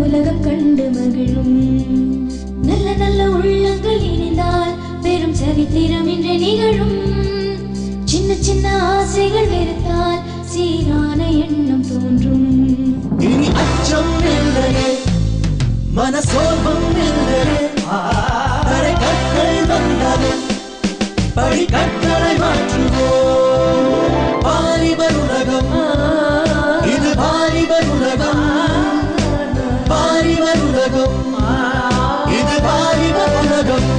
உலகம் கண்டு மகிழும். நல்ல நல்ல உள்ளங்கள் இணைந்தால் பெரும் சரித்திரம் இன்று நிகழும். சின்ன சின்ன ஆசைகள் வெறுத்தால் சீரான எண்ணம் தோன்றும். இனி அச்சம் இல்லையே, மனசோர்வம் இல்லையே, கற்கள் வந்தது படிக்கற்களை மாற்றுவோம். வாலிபர் உலகம், இது வாலிபர் உலகம், வாலிபர் உலகம், இது வாலிபர் உலகம்.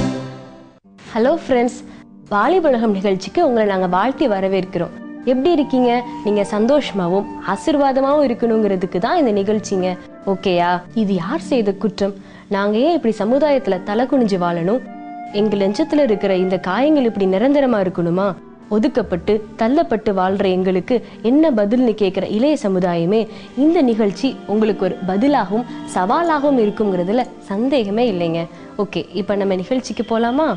ஹலோ ஃப்ரெண்ட்ஸ், வாலிபுலகம் நிகழ்ச்சிக்கு உங்களை நாங்கள் வாழ்த்தி வரவேற்கிறோம். எப்படி இருக்கீங்க? நீங்கள் சந்தோஷமாகவும் ஆசீர்வாதமாகவும் இருக்கணுங்கிறதுக்கு தான் இந்த நிகழ்ச்சிங்க. ஓகேயா? இது யார் செய்த குற்றம்? நாங்கள் ஏன் இப்படி சமுதாயத்தில் தலை குனிஞ்சு வாழணும்? எங்கள் லஞ்சத்தில் இருக்கிற இந்த காயங்கள் இப்படி நிரந்தரமாக இருக்கணுமா? ஒதுக்கப்பட்டு தள்ளப்பட்டு வாழ்கிற எங்களுக்கு என்ன பதில்னு கேட்குற இளைய சமுதாயமே, இந்த நிகழ்ச்சி உங்களுக்கு ஒரு பதிலாகவும் சவாலாகவும் இருக்குங்கிறதுல சந்தேகமே இல்லைங்க. ஓகே, இப்போ நம்ம நிகழ்ச்சிக்கு போகலாமா?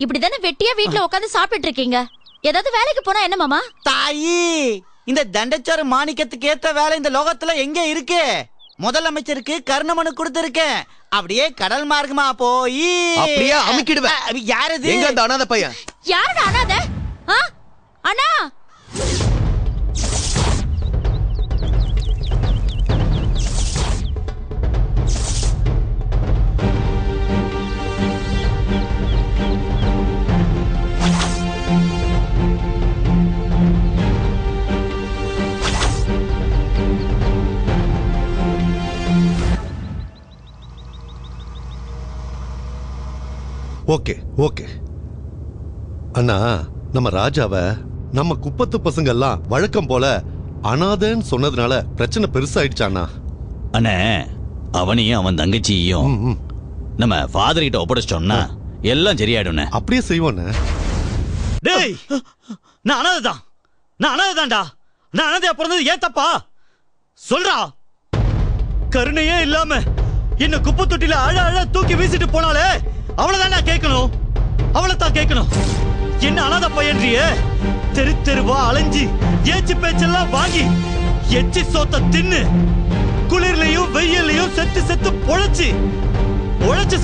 இப்படிதானே வெட்டியா வீட்டுல உட்காந்து சாப்பிட்டு இருக்கீங்க? ஏதாவது வேலைக்கு போனா என்ன மாமா? தாயி, இந்த தண்டச்சாரு மாணிக்கத்துக்கு ஏத்த வேலை இந்த லோகத்துல எங்க இருக்கு? முதலமைச்சருக்கு கர்ணமனு கொடுத்திருக்கேன். அப்படியே கடல் மார்க்கமா போய் அப்படியே அமுக்கிடுவேன். யாரது? எங்க அந்த அனாதை பையன்? யாருடா அனாதை? அண்ணா, ஓகே ஓகே அண்ணா, நம்ம ராஜாவ நம்ம குப்பத்து பசங்க எல்லாம் வழக்கம் போல அனாதைன்னு சொன்னதுனால பிரச்சனை பெருசாயிடுச்சாண்ணா. அண்ணே, அவனையும் அவன் தங்கச்சியையும் நம்ம ஃபாதர் கிட்ட ஒப்படைச்சிட்டோம்னா எல்லாம் சரியாயிடும். அப்படியே செய்வோண்ணே. டேய், நான் அனாதைதான், நான் அனாதைதான்டா. நான் அனாதையா பிறந்தது ஏன் தப்பா? சொல்றா. கருணையே இல்லாம என்ன குப்பை தொட்டில அழ அழ தூக்கி வீசிட்டு போனாலே அவளதான் நான் கேட்கணும், அவளைத்தான் கேட்கணும். என்ன அனாதை பையன்றியே? தெரு தெருவா அலைஞ்சி ஏச்சு பேச்செல்லாம் வாங்கி எச்சி சோத்த தின்னு குளிர்லயும் வெயிலையும் செத்து செத்து பொழைச்சு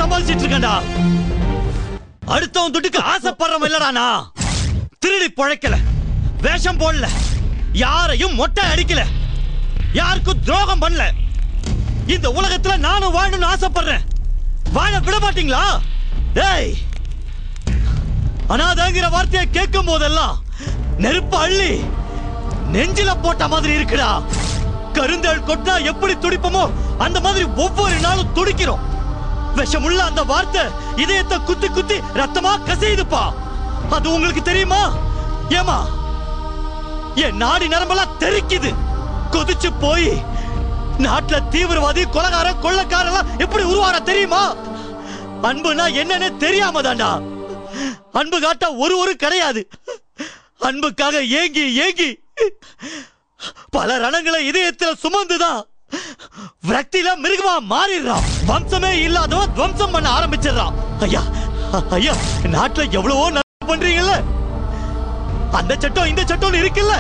சமாளிச்சிட்டு இருக்கேன்டா. அடுத்தவன் துட்டுக்கு ஆசைப்படுறவன் இல்லடானா. திருடி பொழைக்கல, வேஷம் போடல, யாரையும் மொட்டை அடிக்கல, யாருக்கும் துரோகம் பண்ணல. இந்த உலகத்துல நானும் வாழணும்னு ஆசைப்படுறேன். வாழ விட மாட்டீங்களா? டேய், அனாதைங்கிற வார்த்தையை கேட்கும் போதெல்லாம் நெருப்பு அள்ளி நெஞ்சில போட்ட மாதிரி இருக்குடா. கருந்தேள் கொட்டா எப்படி துடிப்போமோ அந்த மாதிரி ஒவ்வொரு நாளும் துடிக்கிறோம். விஷமுள்ள அந்த வார்த்தை இதயத்தை குத்தி குத்தி ரத்தமா கசையுதுப்பா. அது உங்களுக்கு தெரியுமா? ஏமா, என் நாடி நரம்பெல்லாம் தெரிக்குது. கொதிச்சு போய் நாட்டுல தீவிரவாதி, கொலைகார, கொள்ளக்காரெல்லாம் எப்படி உருவான தெரியுமா? அன்புனா என்னன்னு தெரியாம தாண்டா. அன்பு காட்ட ஒரு கிடையாது. அன்புக்காக ஏங்கி ஏங்கி பல ரணங்களை இதயத்துல சுமந்துதான் விரக்தியில மிருகமா மாறிடுறான். வம்சமே இல்லாதவன் துவம்சம் பண்ண ஆரம்பிச்சிடறான். ஐயா ஐயா, நாட்டுல எவ்வளவோ பண்றீங்கல்ல, அந்த சட்டம் இந்த சட்டம் இருக்குல்ல.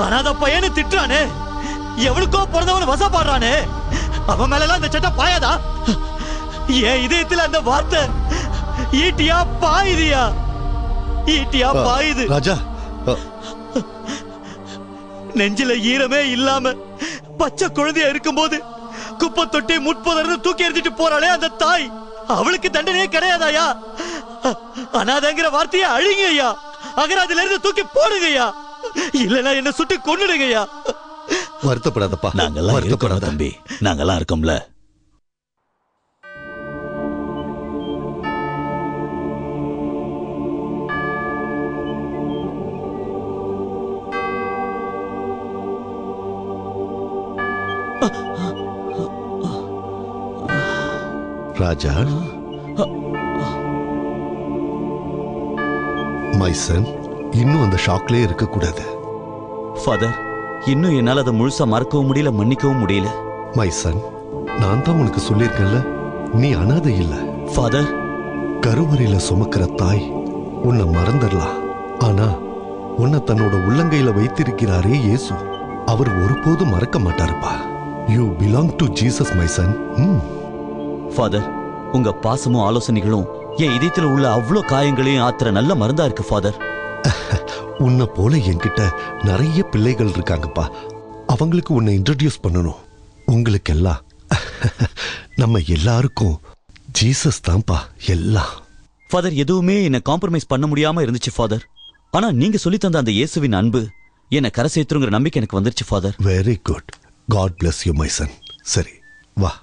அனாதை பையனு திட்டுறானே, எவனுக்கோ பிறந்தவன் வசப்பாடுறானே, அவன் மேல இந்த சட்டம் பாயாதா? என் இதயத்துல அந்த வார்த்தை ஈட்டியா பாயுதியா? ஈட்டியா பாயுது. ராஜா, நெஞ்சில ஈரமே இல்லாம பச்சை குழந்தையா இருக்கும்போது குப்பை தொட்டி முட்புதர்னு தூக்கி எறிஞ்சிட்டு போறாளே அந்த தாய், அவளுக்கு தண்டனையே கிடையாதாயா? அனாதைங்கிற வார்த்தையை அழிங்க ஐயா, அகராதில இருந்து தூக்கி போடுங்க ஐயா, இல்லனா என்ன சுட்டு கொன்னுடுங்க ஐயா. வருத்தப்படாதப்பா, நாங்கெல்லாம் இருக்கோம் தம்பி, நாங்கெல்லாம் இருக்கோம்ல. ராஜா, மை சன், இன்னும் அந்த ஷாக்லயே இருக்க கூடாது. ஃபாதர், இன்னும் என்னால அதை முழுசா மறக்கவும் முடியல, மன்னிக்கவும் முடியல. மை சன், நான் தான் உனக்கு சொல்லியிருக்கேன்ல, நீ அனாதை இல்ல. ஃபாதர், கருவறையில சுமக்கிற தாய் உன்னை மறந்துடலாம், ஆனா உன்னை தன்னோட உள்ளங்கையில வைத்திருக்கிறாரே இயேசு, அவர் ஒருபோதும் மறக்க மாட்டாருப்பா. You belong to Jesus my son. Father, உங்க பாசமும் ஆலோசனைகளும் என் இதயத்துல உள்ள அவ்வளோ காயங்களையும் ஆத்திர நல்ல மருந்தா இருக்கு ஃபாதர். உன்னை போல என்கிட்ட நிறைய பிள்ளைகள் இருக்காங்கப்பா, அவங்களுக்கு உன்னை இன்ட்ரோடியூஸ் பண்ணணும். உங்களுக்கெல்லாம் நம்ம எல்லாருக்கும் ஜீசஸ் தான்ப்பா எல்லாம். ஃபாதர், எதுவுமே என்ன காம்ப்ரமைஸ் பண்ண முடியாம இருந்துச்சு ஃபாதர். ஆனா நீங்க சொல்லி தந்த அந்த இயேசுவின் அன்பு என்ன கரை சேர்த்துருங்கிற நம்பிக்கை எனக்கு வந்துருச்சு father. Very good, God bless you my son. சரி வா.